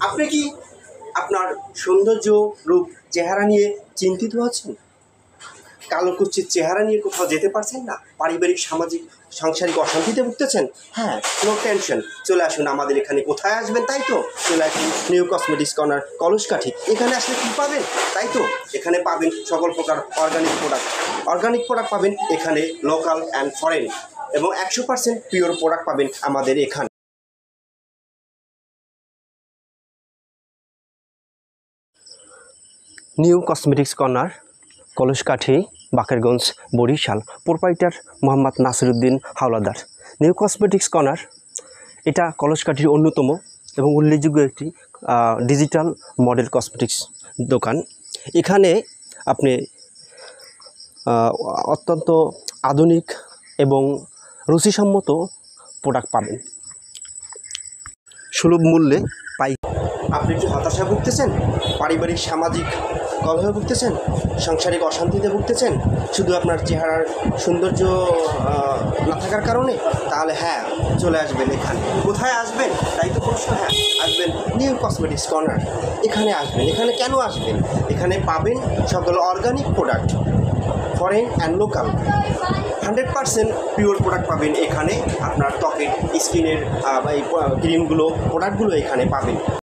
আপনি কি আপনার সৌন্দর্য রূপ চেহারা নিয়ে চিন্তিত আছেন? কালো কুচ্ছির চেহারা নিয়ে কোথাও যেতে পারছেন না? পারিবারিক সামাজিক সাংসারিক অশান্তিতে ভুগতেছেন? হ্যাঁ, নো টেনশন, চলে আসুন আমাদের এখানে। কোথায় আসবেন তাই তো? চলে আসুন নিউ কসমেটিক্স কর্নার, কলসকাঠি। এখানে আসলে কী পাবেন তাই তো? এখানে পাবেন সকল প্রকার অর্গানিক প্রোডাক্ট পাবেন এখানে, লোকাল অ্যান্ড ফরেন, এবং 100% পিওর প্রোডাক্ট পাবেন আমাদের এখানে। New cosmetics corner, Kalaskathi, Bakerganj, Barisal. Proprietor Mohammad Nasiruddin Howlader. New cosmetics corner এটা কলসকাঠির অন্যতম এবং উল্লেখযোগ্য একটি ডিজিটাল মডেল কসমেটিক্স দোকান। এখানে আপনি অত্যন্ত আধুনিক এবং রুচিসম্মত প্রোডাক্ট পাবেন সুলভ মূল্যে পাই। আপনি কি হতাশা ভুগতেছেন? পারিবারিক সামাজিক কলহে ভুগতেছেন? সাংসারিক অশান্তিতে ভুগতেছেন শুধু আপনার চেহারার সৌন্দর্য না থাকার কারণে? তাহলে হ্যাঁ, চলে আসবেন এখানে। কোথায় আসবেন তাই তো প্রশ্ন? হ্যাঁ, আসবেন নিউ কসমেটিক্স কর্নার। এখানে আসবেন। এখানে কেন আসবেন? এখানে পাবেন সকল organic product, foreign and local. 100% pure product পাবেন এখানে। আপনার ত্বকের, স্কিনের এই ক্রিমগুলো, প্রোডাক্টগুলো এখানে পাবেন।